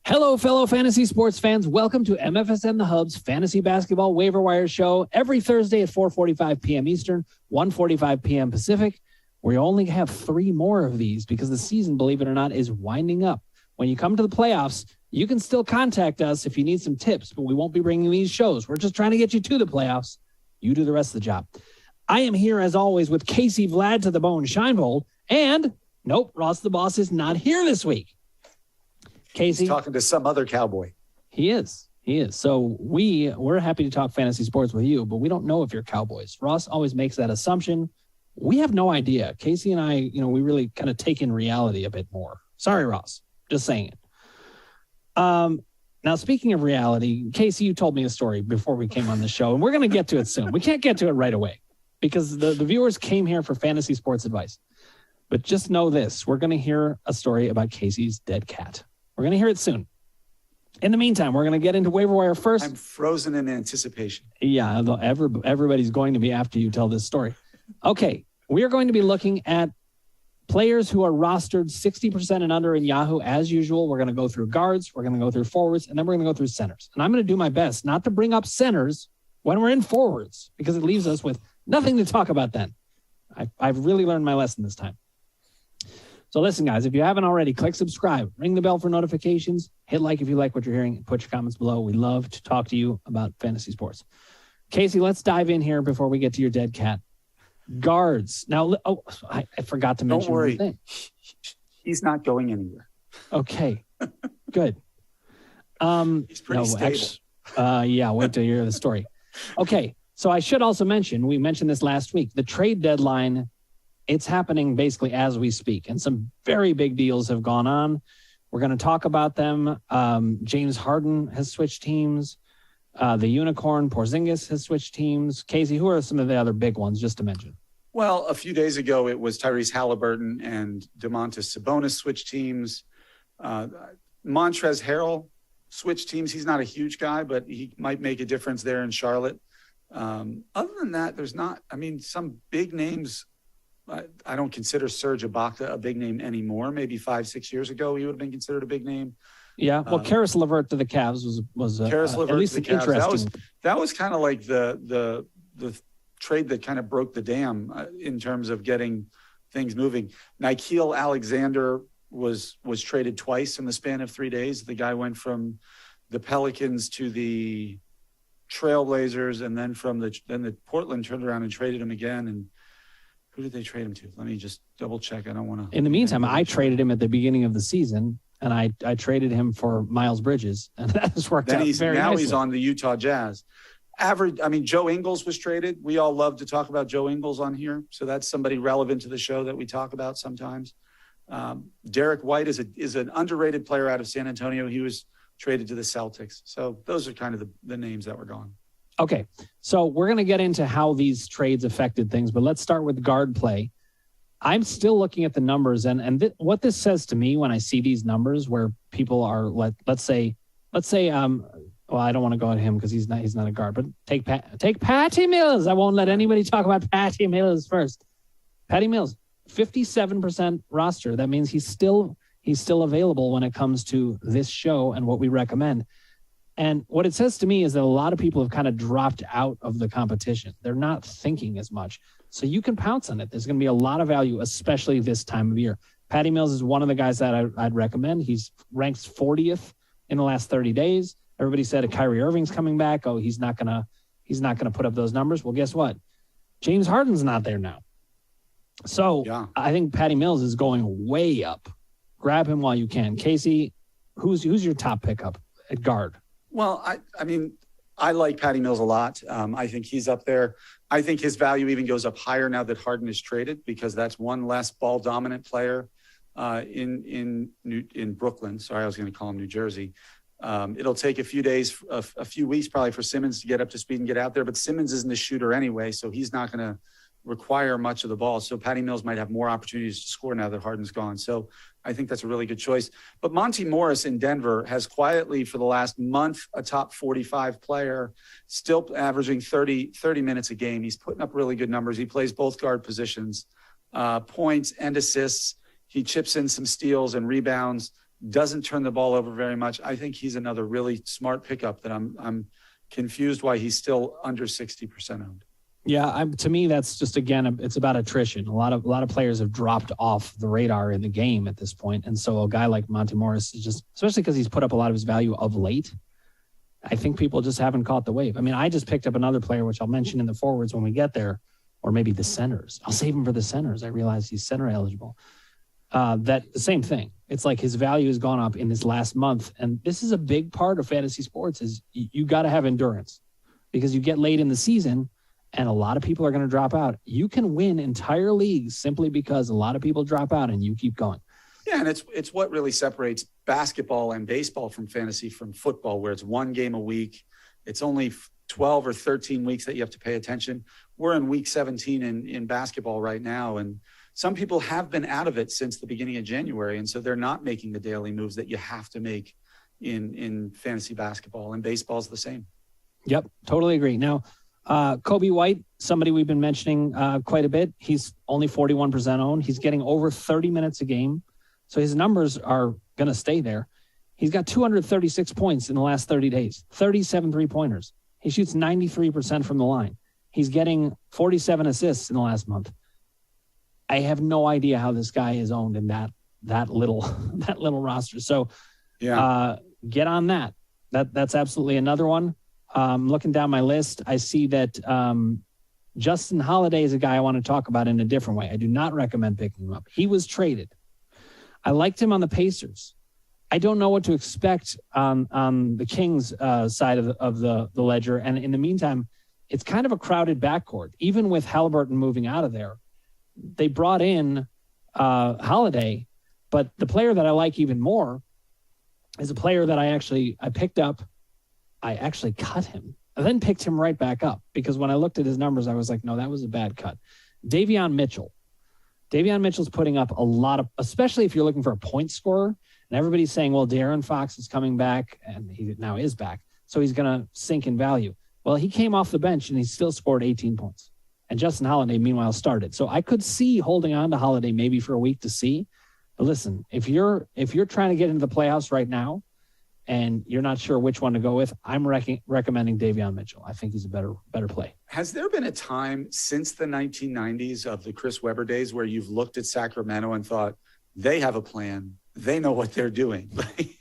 Hello, fellow fantasy sports fans. Welcome to MFSN The Hub's Fantasy Basketball Waiver Wire Show every Thursday at 4:45 p.m. Eastern, 1:45 p.m. Pacific. We only have 3 more of these because the season, believe it or not, is winding up. When you come to the playoffs, you can still contact us if you need some tips, but we won't be bringing these shows. We're just trying to get you to the playoffs. You do the rest of the job. I am here, as always, with Casey Vlad to the Bone Scheinbold, and nope, Ross the Boss is not here this week. Casey, he's talking to some other cowboy. He is. So we're happy to talk fantasy sports with you, but we don't know if you're Cowboys. Ross always makes that assumption. We have no idea. Casey and I, we really kind of take in reality a bit more. Sorry, Ross. Just saying it. Now, speaking of reality, Casey, you told me a story before we came on the show, and we're going to get to it soon. We can't get to it right away because the viewers came here for fantasy sports advice. But just know this. We're going to hear a story about Casey's dead cat. We're going to hear it soon. In the meantime, we're going to get into waiver wire first. I'm frozen in anticipation. Yeah, everybody's going to be after you tell this story. Okay, we are going to be looking at players who are rostered 60% and under in Yahoo. As usual, we're going to go through guards, we're going to go through forwards, and then we're going to go through centers. And I'm going to do my best not to bring up centers when we're in forwards because it leaves us with nothing to talk about then. I've really learned my lesson this time. So listen, guys, if you haven't already, click subscribe, ring the bell for notifications, hit like if you like what you're hearing, and put your comments below. We love to talk to you about fantasy sports. Casey, let's dive in here before we get to your dead cat. Guards. Now, I forgot to mention one thing. He's not going anywhere. Okay, good. He's pretty stable. Yeah, wait till you hear the story. Okay, so I should also mention, we mentioned this last week, the trade deadline. It's happening basically as we speak, and some very big deals have gone on. We're going to talk about them. James Harden has switched teams. The unicorn Porzingis has switched teams. Casey, who are some of the other big ones, just to mention? Well, a few days ago, it was Tyrese Halliburton and Domantas Sabonis switched teams. Montrezl Harrell switched teams. He's not a huge guy, but he might make a difference there in Charlotte. Other than that, there's not, some big names. I don't consider Serge Ibaka a big name anymore. Maybe 5-6 years ago, he would have been considered a big name. Yeah, well, Karis LeVert to the Cavs was at least interesting. That was kind of like the trade that kind of broke the dam in terms of getting things moving. Nikhil Alexander was traded twice in the span of 3 days. The guy went from the Pelicans to the Trailblazers, and then then the Portland turned around and traded him again. And who did they trade him to? Let me just double check. I don't want to. In the meantime, I traded him at the beginning of the season, and I traded him for Miles Bridges, and that has worked out very nicely. He's on the Utah Jazz. Joe Ingles was traded. We all love to talk about Joe Ingles on here, so that's somebody relevant to the show that we talk about sometimes. Derek White is an underrated player out of San Antonio. He was traded to the Celtics. So those are kind of the names that were gone. Okay, so we're going to get into how these trades affected things, but let's start with guard play. I'm still looking at the numbers, and what this says to me when I see these numbers where people are, let's say, well, I don't want to go at him because he's not a guard, but take Patty Mills. I won't let anybody talk about Patty Mills first. Patty Mills, 57% roster. That means he's still available when it comes to this show and what we recommend. And what it says to me is that a lot of people have kind of dropped out of the competition. They're not thinking as much. So you can pounce on it. There's going to be a lot of value, especially this time of year. Patty Mills is one of the guys that I'd recommend. He's ranked 40th in the last 30 days. Everybody said Kyrie Irving's coming back. Oh, he's not gonna put up those numbers. Well, guess what? James Harden's not there now. So yeah. I think Patty Mills is going way up. Grab him while you can. Casey, who's your top pickup at guard? Well, I like Patty Mills a lot. I think he's up there. I think his value even goes up higher now that Harden is traded because that's one less ball dominant player in Brooklyn. Sorry, I was going to call him New Jersey. It'll take a few days, a few weeks probably for Simmons to get up to speed and get out there. But Simmons isn't a shooter anyway, so he's not going to require much of the ball. So Patty Mills might have more opportunities to score now that Harden's gone. So I think that's a really good choice. But Monty Morris in Denver has quietly for the last month a top 45 player, still averaging 30 minutes a game. He's putting up really good numbers. He plays both guard positions, points and assists. He chips in some steals and rebounds. doesn't turn the ball over very much. I think he's another really smart pickup that I'm confused why he's still under 60% owned. Yeah, to me, that's just, again, it's about attrition. A lot of players have dropped off the radar in the game at this point. And so a guy like Monte Morris is just, especially because he's put up a lot of his value of late, I think people just haven't caught the wave. I mean, I just picked up another player, which I'll mention in the forwards when we get there, or maybe the centers. I'll save him for the centers. I realize he's center eligible. That the same thing. It's like his value has gone up in this last month. And this is a big part of fantasy sports is you got to have endurance because you get late in the season and a lot of people are going to drop out. You can win entire leagues simply because a lot of people drop out and you keep going. Yeah, and it's what really separates basketball and baseball from fantasy from football, where it's one game a week. It's only 12 or 13 weeks that you have to pay attention. We're in week 17 in basketball right now, and some people have been out of it since the beginning of January, and so they're not making the daily moves that you have to make in fantasy basketball, and baseball's the same. Yep, totally agree. Now, Kobe White, somebody we've been mentioning quite a bit. He's only 41% owned. He's getting over 30 minutes a game. So his numbers are going to stay there. He's got 236 points in the last 30 days, 37 three-pointers. He shoots 93% from the line. He's getting 47 assists in the last month. I have no idea how this guy is owned in that little roster. So get on that. That's absolutely another one. Looking down my list, I see that Justin Holiday is a guy I want to talk about in a different way. I do not recommend picking him up. He was traded. I liked him on the Pacers. I don't know what to expect on the Kings side of the ledger. And in the meantime, it's kind of a crowded backcourt. Even with Halliburton moving out of there, they brought in Holiday. But the player that I like even more is a player that I picked up. I actually cut him. I then picked him right back up because when I looked at his numbers, I was like, no, that was a bad cut. Davion Mitchell. Davion Mitchell's putting up a lot of, especially if you're looking for a point scorer, and everybody's saying, well, De'Aaron Fox is coming back, and he now is back, so he's going to sink in value. Well, he came off the bench, and he still scored 18 points. And Justin Holiday, meanwhile, started. So I could see holding on to Holiday maybe for a week to see. But listen, if you're trying to get into the playoffs right now, and you're not sure which one to go with, I'm recommending Davion Mitchell. I think he's a better play. Has there been a time since the 1990s of the Chris Webber days where you've looked at Sacramento and thought, they have a plan, they know what they're doing?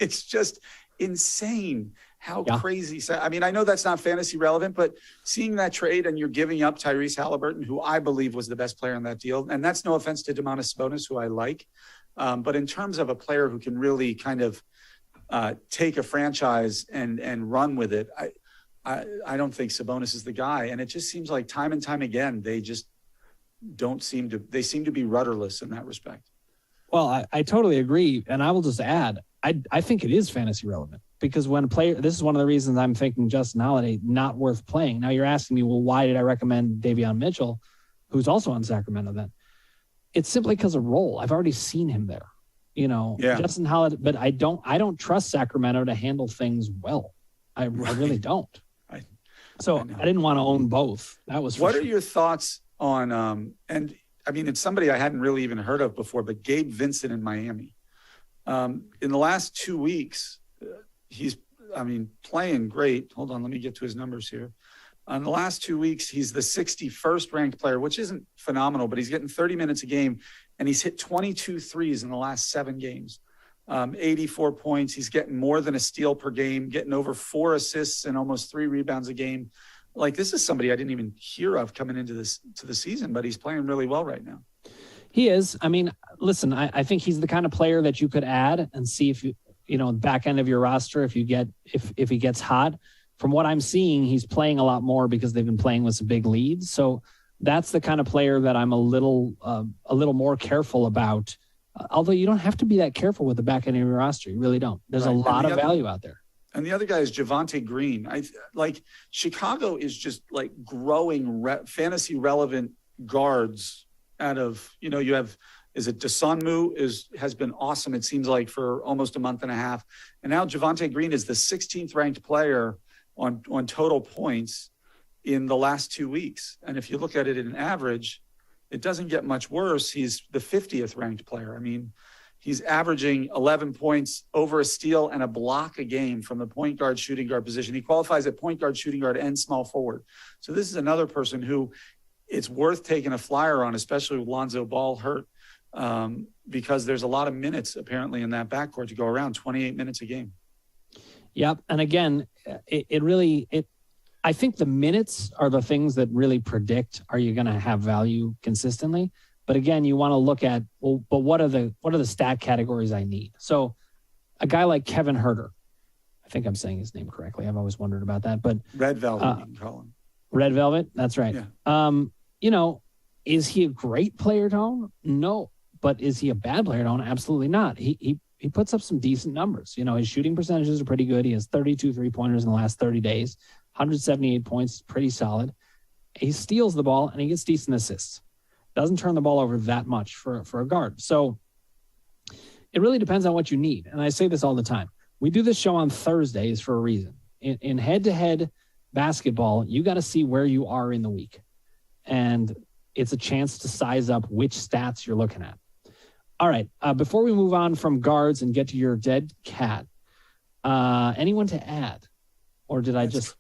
It's just insane how crazy. I mean, I know that's not fantasy relevant, but seeing that trade and you're giving up Tyrese Halliburton, who I believe was the best player in that deal, and that's no offense to Domantas Sabonis, who I like, but in terms of a player who can really kind of take a franchise and run with it, I don't think Sabonis is the guy. And it just seems like time and time again, they just seem to be rudderless in that respect. Well, I totally agree. And I will just add, I think it is fantasy relevant because when a player, this is one of the reasons I'm thinking Justin Holiday, not worth playing. Now you're asking me, well, why did I recommend Davion Mitchell, who's also on Sacramento then? It's simply because of role. I've already seen him there. Justin Holiday, but I don't trust Sacramento to handle things well. I really don't. I didn't want to own both. That was what are your thoughts on and I mean, it's somebody I hadn't really even heard of before, but Gabe Vincent in Miami. In the last 2 weeks, he's playing great. Hold on, let me get to his numbers here. In the last 2 weeks, he's the 61st ranked player, which isn't phenomenal, but he's getting 30 minutes a game, and he's hit 22 threes in the last 7 games, 84 points. He's getting more than a steal per game, getting over 4 assists and almost 3 rebounds a game. Like, this is somebody I didn't even hear of coming into the season, but he's playing really well right now. He is. I mean, listen, I think he's the kind of player that you could add and see if back end of your roster, if he gets hot. From what I'm seeing, he's playing a lot more because they've been playing with some big leads. So that's the kind of player that I'm a little more careful about. Although you don't have to be that careful with the back end of your roster. You really don't. There's a lot of value out there. And the other guy is Javonte Green. Chicago is just like growing fantasy relevant guards out of, you have, is it Dosunmu has been awesome. It seems like for almost a month and a half. And now Javonte Green is the 16th ranked player on total points in the last 2 weeks. And if you look at it in average, it doesn't get much worse. He's the 50th ranked player. I mean, He's averaging 11 points, over a steal, and a block a game from the point guard, shooting guard position. He qualifies at point guard, shooting guard, and small forward. So this is another person who it's worth taking a flyer on, especially with Lonzo Ball hurt, because there's a lot of minutes apparently in that backcourt to go around, 28 minutes a game. Yep. And again, I think the minutes are the things that really predict, are you going to have value consistently? But again, you want to look at, well, but what are the stat categories I need? So a guy like Kevin Huerter, I think I'm saying his name correctly. I've always wondered about that, but Red Velvet, you can call him. Red Velvet. That's right. Yeah. Is he a great player, Tone? No. But is he a bad player, Tone? Absolutely not. He puts up some decent numbers. His shooting percentages are pretty good. He has 32 3-pointers in the last 30 days, 178 points, pretty solid. He steals the ball and he gets decent assists. Doesn't turn the ball over that much for a guard. So it really depends on what you need. And I say this all the time. We do this show on Thursdays for a reason. In head-to-head basketball, you got to see where you are in the week. And it's a chance to size up which stats you're looking at. All right. Before we move on from guards and get to your dead cat, anyone to add? Or did I just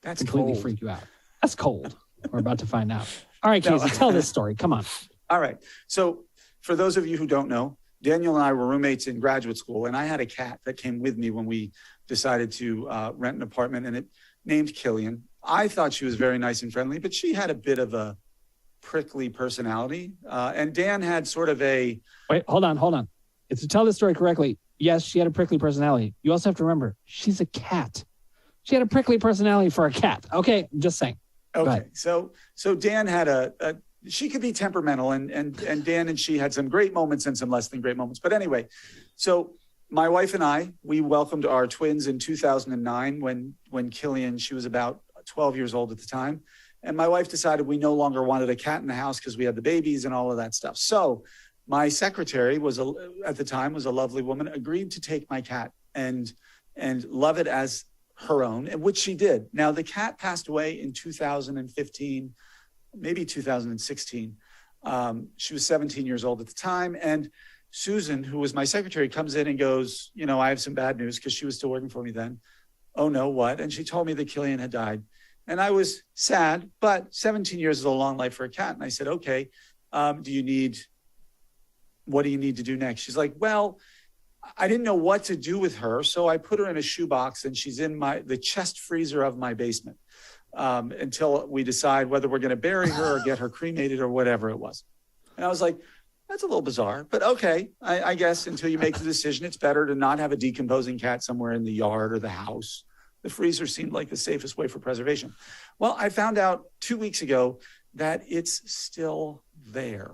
completely freak you out? That's cold. We're about to find out. All right, Casey, tell this story. Come on. All right. So for those of you who don't know, Daniel and I were roommates in graduate school, and I had a cat that came with me when we decided to rent an apartment, and it named Killian. I thought she was very nice and friendly, but she had a bit of a prickly personality. And Dan had sort of a... Wait, hold on. If to tell this story correctly, yes, she had a prickly personality. You also have to remember, she's a cat. She had a prickly personality for a cat. Okay, I'm just saying. Okay, so Dan had she could be temperamental, and Dan and she had some great moments and some less than great moments. But anyway, so my wife and I, we welcomed our twins in 2009 when Killian, she was about 12 years old at the time. And my wife decided we no longer wanted a cat in the house because we had the babies and all of that stuff. So my secretary at the time was a lovely woman, agreed to take my cat and love it as her own, which she did. Now, the cat passed away in 2015, maybe 2016. She was 17 years old at the time. And Susan, who was my secretary, comes in and goes, I have some bad news, because she was still working for me then. Oh, no, what? And she told me that Killian had died. And I was sad, but 17 years is a long life for a cat. And I said, okay, what do you need to do next? She's like, well, I didn't know what to do with her, so I put her in a shoebox, and she's in the chest freezer of my basement until we decide whether we're going to bury her or get her cremated or whatever it was. And I was like, that's a little bizarre, but okay, I guess until you make the decision, it's better to not have a decomposing cat somewhere in the yard or the house. The freezer seemed like the safest way for preservation. Well, I found out 2 weeks ago that it's still there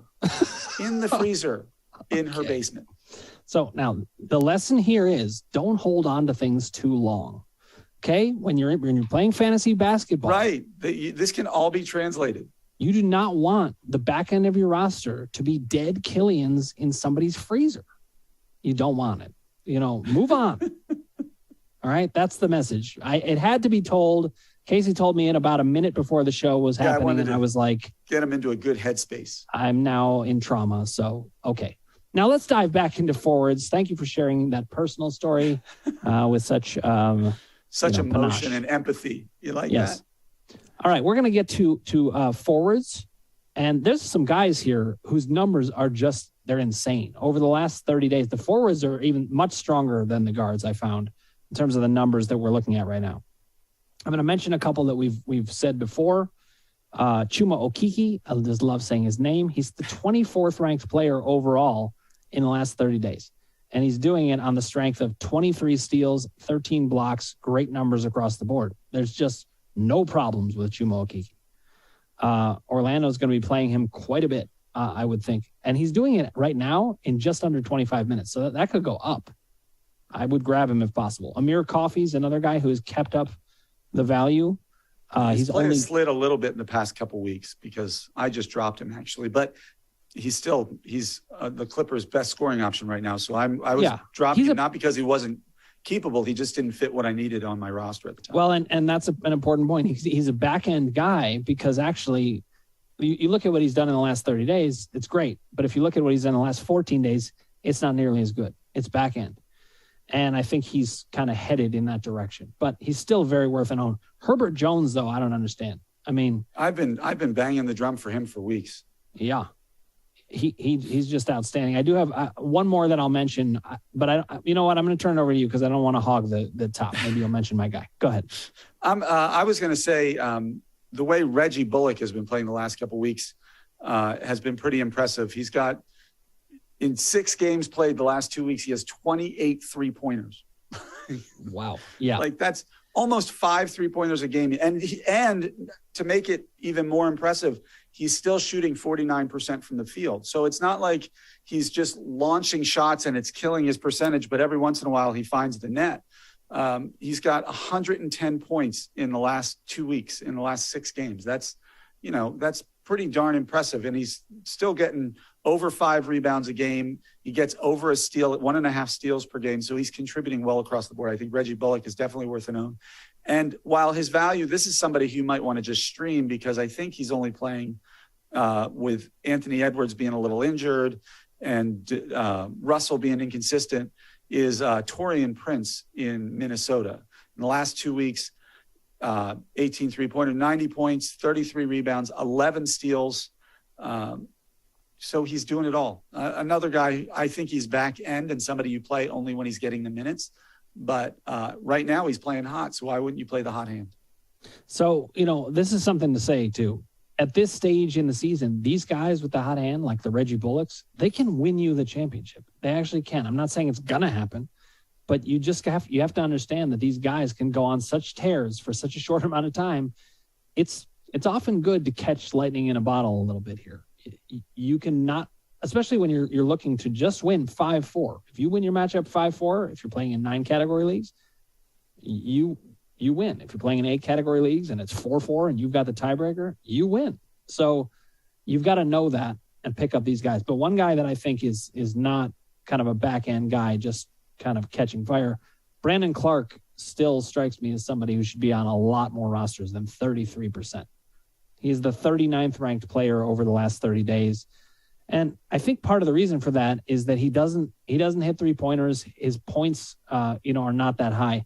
in the freezer in her basement. So now the lesson here is don't hold on to things too long. Okay. When you're playing fantasy basketball, right. This can all be translated. You do not want the back end of your roster to be dead Killians in somebody's freezer. You don't want it, move on. All right. That's the message. It had to be told. Casey told me in about a minute before the show was happening. And I was like, get him into a good headspace. I'm now in trauma. So, okay. Now let's dive back into forwards. Thank you for sharing that personal story with such emotion panache and empathy. You like that? All right, we're going to get to forwards, and there's some guys here whose numbers are they're insane. Over the last 30 days, the forwards are even much stronger than the guards, I found, in terms of the numbers that we're looking at right now. I'm going to mention a couple that we've said before. Chuma Okeke, I just love saying his name. He's the 24th ranked player overall in the last 30 days. And he's doing it on the strength of 23 steals, 13 blocks, great numbers across the board. There's just no problems with Chuma Okeke. Orlando's going to be playing him quite a bit, I would think. And he's doing it right now in just under 25 minutes. So that could go up. I would grab him if possible. Amir Coffee's another guy who has kept up the value. He's only slid a little bit in the past couple weeks because I just dropped him actually, but he's the Clippers' best scoring option right now. So I was dropping him not because he wasn't keepable. He just didn't fit what I needed on my roster at the time. Well, and that's an important point. He's a back end guy because actually you look at what he's done in the last 30 days, it's great. But if you look at what he's done in the last 14 days, it's not nearly as good. It's back end. And I think he's kind of headed in that direction. But he's still very worth an own. Herbert Jones, though, I don't understand. I mean, I've been banging the drum for him for weeks. Yeah. He's just outstanding. I do have one more that I'll mention, but you know what? I'm going to turn it over to you because I don't want to hog the top. Maybe you'll mention my guy. Go ahead. I was going to say the way Reggie Bullock has been playing the last couple of weeks has been pretty impressive. He's got, in 6 games played the last 2 weeks, he has 28 3-pointers. Wow. Yeah. Like that's almost 5 3-pointers a game. And to make it even more impressive, he's still shooting 49% from the field. So it's not like he's just launching shots and it's killing his percentage, but every once in a while he finds the net. He's got 110 points in the last 2 weeks, in the last 6 games. That's pretty darn impressive. And he's still getting over 5 rebounds a game. He gets over a steal at 1.5 steals per game. So he's contributing well across the board. I think Reggie Bullock is definitely worth an own. And while his value, this is somebody who you might want to just stream because I think he's only playing with Anthony Edwards being a little injured and Russell being inconsistent, is Taurean Prince in Minnesota. In the last 2 weeks, 18 3-pointer, 90 points, 33 rebounds, 11 steals. So he's doing it all. Another guy, I think he's back end and somebody you play only when he's getting the minutes. But right now he's playing hot. So why wouldn't you play the hot hand? So, this is something to say too. At this stage in the season, these guys with the hot hand, like the Reggie Bullocks, they can win you the championship. They actually can. I'm not saying it's going to happen, but you have to understand that these guys can go on such tears for such a short amount of time. It's often good to catch lightning in a bottle a little bit here. You cannot, especially when you're looking to just win 5-4. If you win your matchup 5-4, if you're playing in 9 category leagues, you win. If you're playing in 8 category leagues and it's 4-4 and you've got the tiebreaker, you win. So you've got to know that and pick up these guys. But one guy that I think is not kind of a back end guy, just kind of catching fire, Brandon Clark still strikes me as somebody who should be on a lot more rosters than 33%. He's the 39th ranked player over the last 30 days. And I think part of the reason for that is that he doesn't hit 3-pointers. His points, are not that high.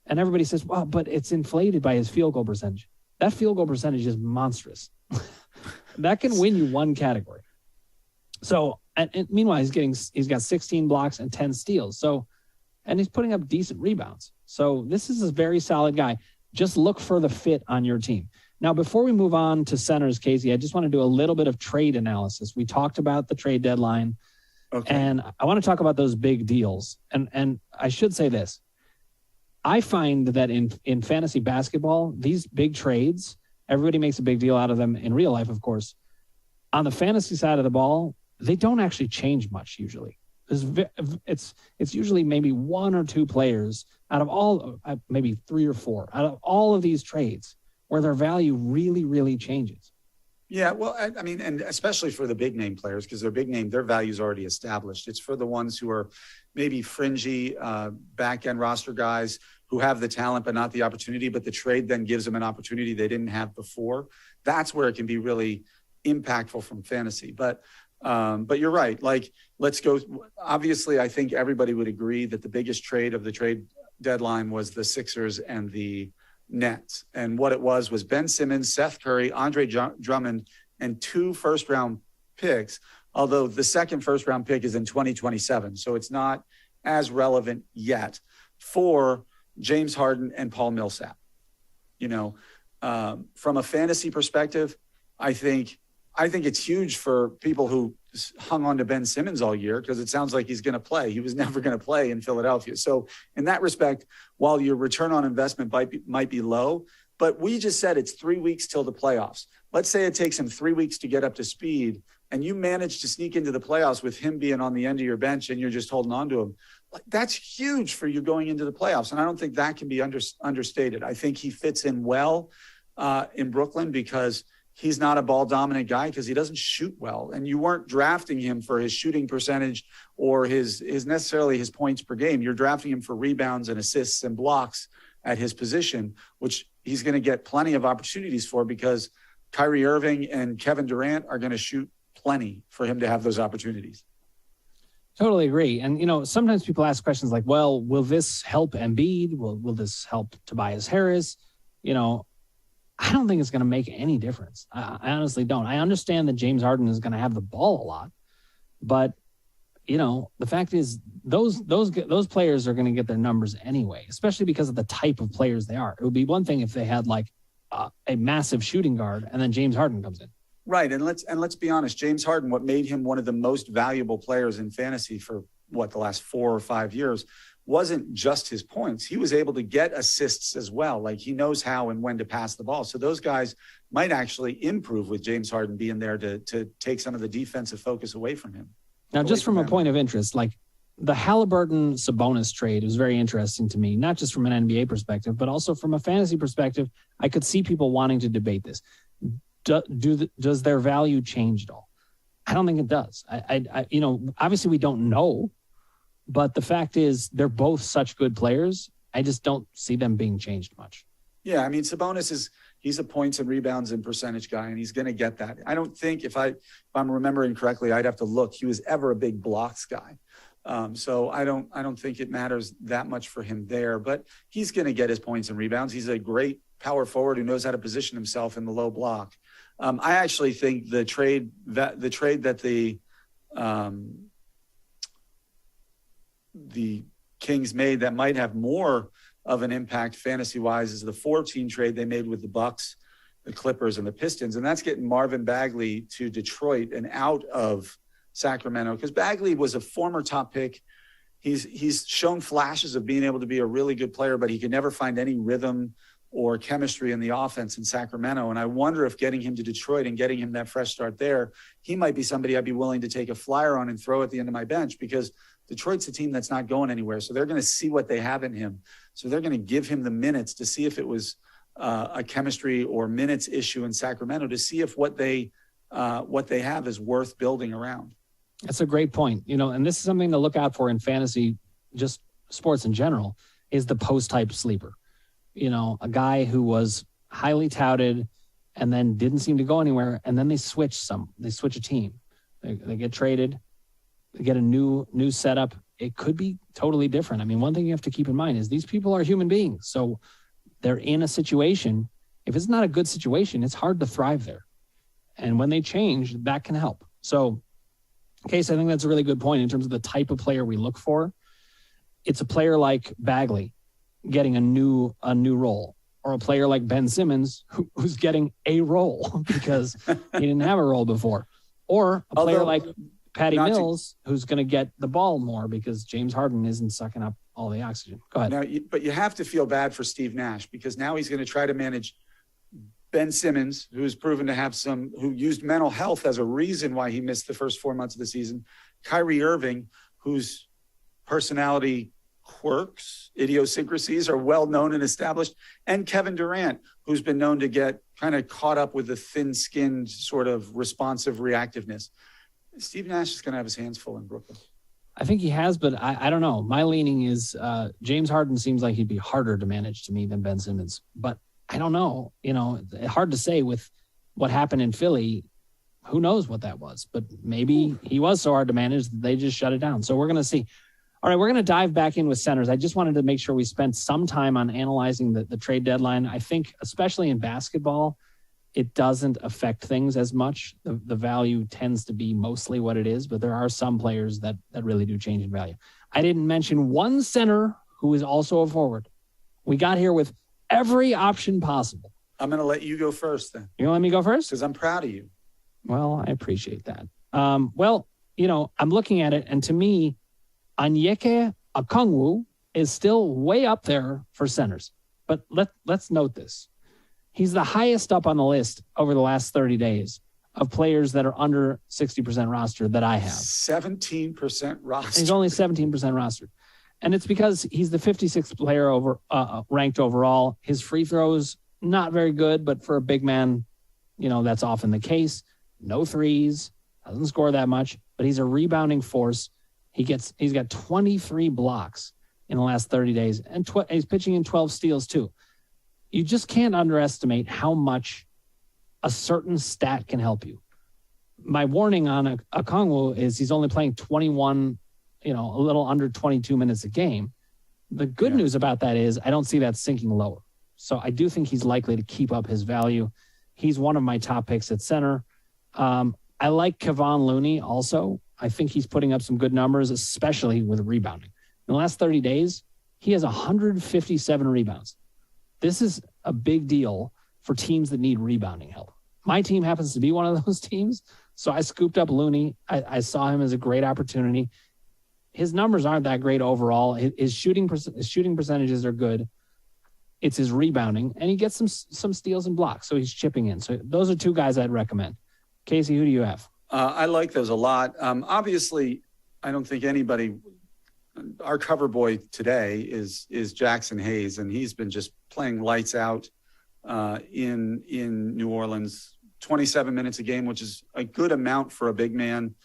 And everybody says, well, but it's inflated by his field goal percentage. That field goal percentage is monstrous. That can win you one category. So, and meanwhile, he's got 16 blocks and 10 steals. So, and he's putting up decent rebounds. So this is a very solid guy. Just look for the fit on your team. Now, before we move on to centers, Casey, I just want to do a little bit of trade analysis. We talked about the trade deadline, and I want to talk about those big deals. And I should say this. I find that in fantasy basketball, these big trades, everybody makes a big deal out of them in real life, of course. On the fantasy side of the ball, they don't actually change much usually. It's usually maybe 1 or 2 players out of all, maybe 3 or 4, out of all of these trades where their value really, really changes. Yeah, well, I mean, and especially for the big name players, because their value is already established. It's for the ones who are maybe fringy back end roster guys who have the talent but not the opportunity, but the trade then gives them an opportunity they didn't have before. That's where it can be really impactful from fantasy. But you're right. Like, let's go. Obviously, I think everybody would agree that the biggest trade of the trade deadline was the Sixers and the Nets. And what it was Ben Simmons, Seth Curry, Andre Drummond, and 2 first-round picks, although the second first-round pick is in 2027. So it's not as relevant yet for James Harden and Paul Millsap. From a fantasy perspective, I think it's huge for people who hung on to Ben Simmons all year because it sounds like he's going to play. He was never going to play in Philadelphia. So in that respect, while your return on investment might be low, but we just said it's 3 weeks till the playoffs. Let's say it takes him 3 weeks to get up to speed and you manage to sneak into the playoffs with him being on the end of your bench and you're just holding on to him. That's huge for you going into the playoffs. And I don't think that can be understated. I think he fits in well in Brooklyn because he's not a ball dominant guy because he doesn't shoot well. And you weren't drafting him for his shooting percentage or his necessarily his points per game. You're drafting him for rebounds and assists and blocks at his position, which he's going to get plenty of opportunities for because Kyrie Irving and Kevin Durant are going to shoot plenty for him to have those opportunities. Totally agree. And, sometimes people ask questions like, well, will this help Embiid? Will this help Tobias Harris? I don't think it's going to make any difference. I honestly don't. I understand that James Harden is going to have the ball a lot, but the fact is those players are going to get their numbers anyway, especially because of the type of players they are. It would be one thing if they had like a massive shooting guard and then James Harden comes in. Right. And let's be honest, James Harden, what made him one of the most valuable players in fantasy for the last 4 or 5 years wasn't just his points. He was able to get assists as well. Like he knows how and when to pass the ball. So those guys might actually improve with James Harden being there to take some of the defensive focus away from him. Now, just from a point of interest, like the Haliburton-Sabonis trade was very interesting to me, not just from an NBA perspective, but also from a fantasy perspective. I could see people wanting to debate this. Does their value change at all? I don't think it does. Obviously we don't know, but the fact is they're both such good players. I just don't see them being changed much. Yeah, I mean, Sabonis he's a points and rebounds and percentage guy, and he's going to get that. I don't think if I'm remembering correctly, I'd have to look. He was ever a big blocks guy. So I don't think it matters that much for him there, but he's going to get his points and rebounds. He's a great power forward who knows how to position himself in the low block. I actually think the trade that the Kings made that might have more of an impact fantasy-wise is the 4-team trade they made with the Bucks, the Clippers, and the Pistons, and that's getting Marvin Bagley to Detroit and out of Sacramento, because Bagley was a former top pick. He's shown flashes of being able to be a really good player, but he could never find any rhythm or chemistry in the offense in Sacramento. And I wonder if getting him to Detroit and getting him that fresh start there, he might be somebody I'd be willing to take a flyer on and throw at the end of my bench, because Detroit's a team that's not going anywhere. So they're going to see what they have in him. So they're going to give him the minutes to see if it was a chemistry or minutes issue in Sacramento, to see if what they have is worth building around. That's a great point. And this is something to look out for in fantasy, just sports in general, is the post-type sleeper. A guy who was highly touted and then didn't seem to go anywhere, and then they switch a team. They get traded, they get a new setup. It could be totally different. I mean, one thing you have to keep in mind is these people are human beings. So they're in a situation. If it's not a good situation, it's hard to thrive there. And when they change, that can help. So, Case, I think that's a really good point in terms of the type of player we look for. It's a player like Bagley getting a new role, or a player like Ben Simmons who's getting a role because he didn't have a role before, or a player like Patty Mills who's going to get the ball more because James Harden isn't sucking up all the oxygen. Go ahead. Now, but you have to feel bad for Steve Nash, because now he's going to try to manage Ben Simmons, who's proven to have who used mental health as a reason why he missed the first 4 months of the season, Kyrie Irving, whose personality quirks, idiosyncrasies are well known and established, and Kevin Durant, who's been known to get kind of caught up with the thin-skinned sort of responsive reactiveness. Steve Nash is going to have his hands full in Brooklyn. I think he has, but I don't know. My leaning is James Harden seems like he'd be harder to manage to me than Ben Simmons, but I don't know. Hard to say with what happened in Philly. Who knows what that was, but maybe he was so hard to manage that they just shut it down. So we're going to see. All right, we're going to dive back in with centers. I just wanted to make sure we spent some time on analyzing the trade deadline. I think, especially in basketball, it doesn't affect things as much. The value tends to be mostly what it is, but there are some players that really do change in value. I didn't mention one center who is also a forward. We got here with every option possible. I'm going to let you go first then. You want to let me go first? Because I'm proud of you. Well, I appreciate that. I'm looking at it, and to me, Onyeka Okongwu is still way up there for centers. But let's note this. He's the highest up on the list over the last 30 days of players that are under 60% roster that I have. 17% roster. He's only 17% rostered. And it's because he's the 56th player ranked overall. His free throws, not very good, but for a big man, that's often the case. No threes, doesn't score that much, but he's a rebounding force. He's got 23 blocks in the last 30 days, and he's pitching in 12 steals too. You just can't underestimate how much a certain stat can help you. My warning on Okongwu is he's only playing 21 a little under 22 minutes a game. The good news about that is I don't see that sinking lower. So I do think he's likely to keep up his value. He's one of my top picks at center. I like Kevon Looney also. I think he's putting up some good numbers, especially with rebounding. In the last 30 days, he has 157 rebounds. This is a big deal for teams that need rebounding help. My team happens to be one of those teams, so I scooped up Looney. I saw him as a great opportunity. His numbers aren't that great overall. His shooting percentages are good. It's his rebounding, and he gets some steals and blocks, so he's chipping in. So those are two guys I'd recommend. Casey, who do you have? I like those a lot. Obviously, I don't think anybody – our cover boy today is Jackson Hayes, and he's been just playing lights out in New Orleans, 27 minutes a game, which is a good amount for a big man.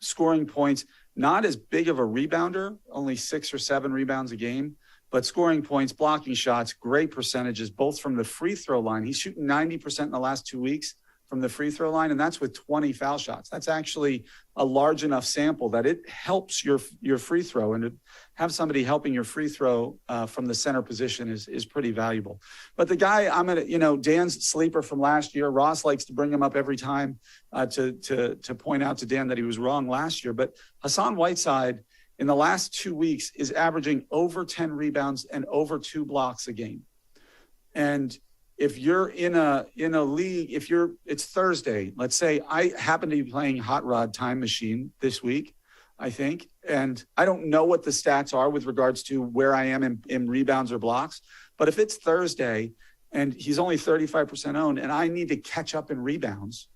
Scoring points, not as big of a rebounder, only 6 or 7 rebounds a game, but scoring points, blocking shots, great percentages, both from the free throw line. He's shooting 90% in the last 2 weeks from the free throw line, and that's with 20 foul shots. That's actually a large enough sample that it helps your free throw, and to have somebody helping your free throw from the center position is pretty valuable. But the guy Dan's sleeper from last year, Ross likes to bring him up every time to point out to Dan that he was wrong last year. But Hassan Whiteside in the last 2 weeks is averaging over 10 rebounds and over 2 blocks a game. And if you're in a league, it's Thursday, let's say I happen to be playing Hot Rod Time Machine this week, I think, and I don't know what the stats are with regards to where I am in rebounds or blocks, but if it's Thursday and he's only 35% owned and I need to catch up in rebounds,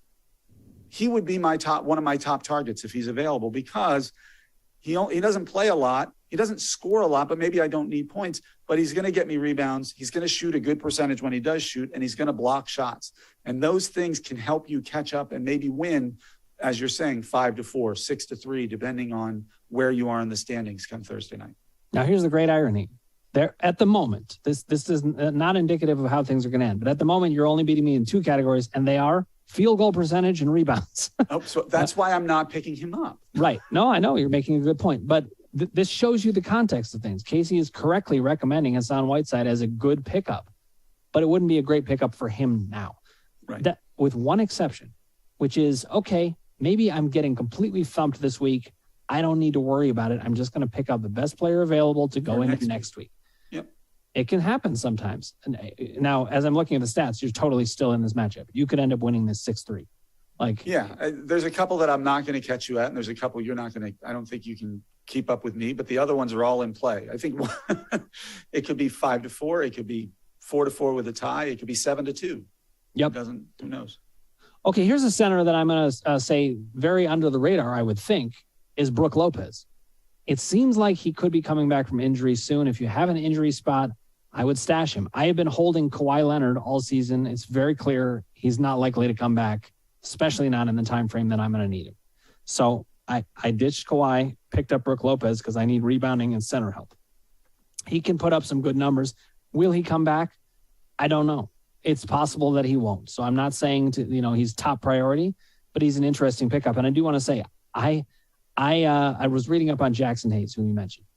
he would be one of my top targets if he's available, because he doesn't play a lot. He doesn't score a lot, but maybe I don't need points, but he's going to get me rebounds. He's going to shoot a good percentage when he does shoot, and he's going to block shots. And those things can help you catch up and maybe win, as you're saying, 5-4, 6-3, depending on where you are in the standings come Thursday night. Now, here's the great irony. There, at the moment, this is not indicative of how things are going to end, but at the moment, you're only beating me in 2 categories, and they are field goal percentage and rebounds. So that's why I'm not picking him up. Right. No, I know you're making a good point, but this shows you the context of things. Casey is correctly recommending Hassan Whiteside as a good pickup, but it wouldn't be a great pickup for him now. Right. That, with one exception, which is, okay, maybe I'm getting completely thumped this week. I don't need to worry about it. I'm just going to pick up the best player available to go into next week. Yep. It can happen sometimes. And now, as I'm looking at the stats, you're totally still in this matchup. You could end up winning this 6-3. There's a couple that I'm not going to catch you at, and there's a couple you're not going to. I don't think you can keep up with me, but the other ones are all in play. I think it could be 5-4, it could be 4-4 with a tie, it could be 7-2. Yep. Who knows? Okay, here's a center that I'm going to say very under the radar, I would think, is Brook Lopez. It seems like he could be coming back from injury soon. If you have an injury spot, I would stash him. I have been holding Kawhi Leonard all season. It's very clear he's not likely to come back, especially not in the time frame that I'm going to need him. So I ditched Kawhi, picked up Brook Lopez because I need rebounding and center help. He can put up some good numbers. Will he come back? I don't know. It's possible that he won't. So I'm not saying he's top priority, but he's an interesting pickup. And I do want to say, I was reading up on Jackson Hayes, who you mentioned.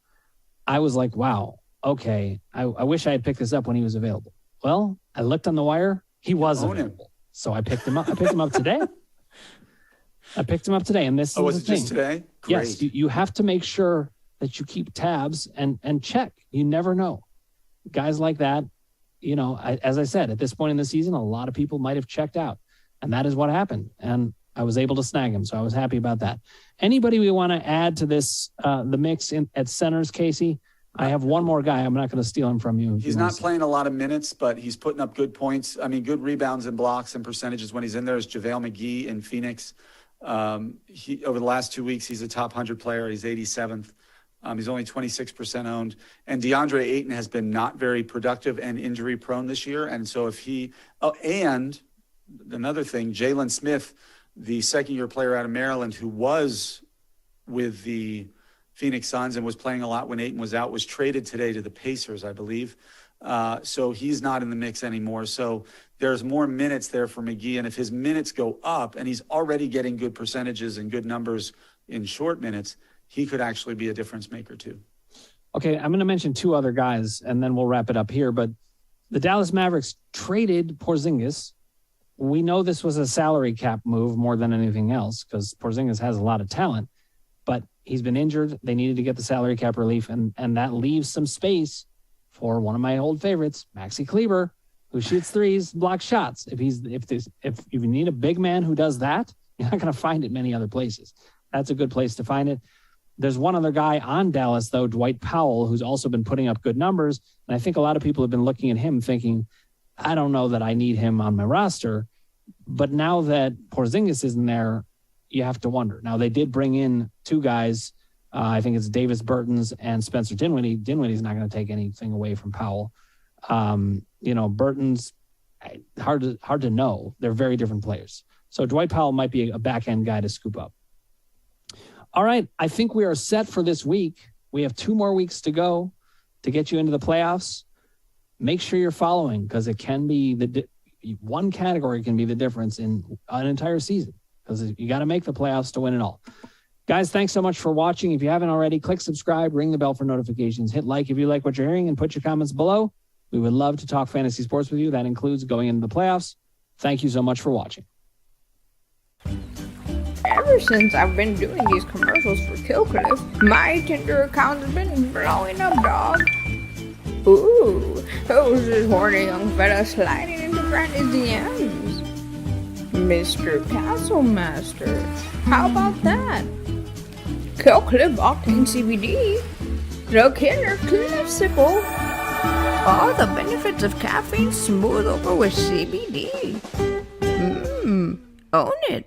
I was like, wow, okay. I wish I had picked this up when he was available. Well, I looked on the wire. He was available. So I picked him up. I picked him up today. And this is was the it thing. Just today? Great. Yes, you have to make sure that you keep tabs and check. You never know. Guys like that, as I said, at this point in the season, a lot of people might have checked out. And that is what happened. And I was able to snag him, so I was happy about that. Anybody we want to add to this, the mix at centers, Casey? I have one more guy. I'm not going to steal him from you. He's not playing a lot of minutes, but he's putting up good points. I mean, good rebounds and blocks and percentages when he's in there. Is JaVale McGee in Phoenix. Over the last 2 weeks, he's a top 100 player. He's 87th. He's only 26% owned. And DeAndre Ayton has been not very productive and injury prone this year. And so and another thing, Jalen Smith, the second-year player out of Maryland who was with the Phoenix Suns and was playing a lot when Ayton was out, was traded today to the Pacers, I believe. So he's not in the mix anymore. So there's more minutes there for McGee. And if his minutes go up, and he's already getting good percentages and good numbers in short minutes, he could actually be a difference maker too. Okay, I'm going to mention two other guys, and then we'll wrap it up here. But the Dallas Mavericks traded Porzingis. We know this was a salary cap move more than anything else because Porzingis has a lot of talent, but he's been injured. They needed to get the salary cap relief, and that leaves some space for one of my old favorites, Maxi Kleber, who shoots threes, blocks shots. If you need a big man who does that, you're not going to find it many other places. That's a good place to find it. There's one other guy on Dallas, though, Dwight Powell, who's also been putting up good numbers. And I think a lot of people have been looking at him thinking, I don't know that I need him on my roster. But now that Porzingis isn't there, you have to wonder. Now, they did bring in two guys. I think it's Davis Bertans and Spencer Dinwiddie. Dinwiddie's not going to take anything away from Powell. Bertans, hard to know. They're very different players. So Dwight Powell might be a back-end guy to scoop up. All right, I think we are set for this week. We have 2 more weeks to go to get you into the playoffs. Make sure you're following because it can be one category can be the difference in an entire season because you got to make the playoffs to win it all. Guys, thanks so much for watching. If you haven't already, click subscribe, ring the bell for notifications, hit like if you like what you're hearing, and put your comments below. We would love to talk fantasy sports with you. That includes going into the playoffs. Thank you so much for watching. Ever since I've been doing these commercials for Killcliff, my Tinder account has been blowing up, dog. Ooh, who's this horny young fella sliding into Granny's DMs? Mr. Castlemaster. How about that? Killcliff Octane CBD. The killer Cliffsicle. All the benefits of caffeine smooth over with CBD. Own it.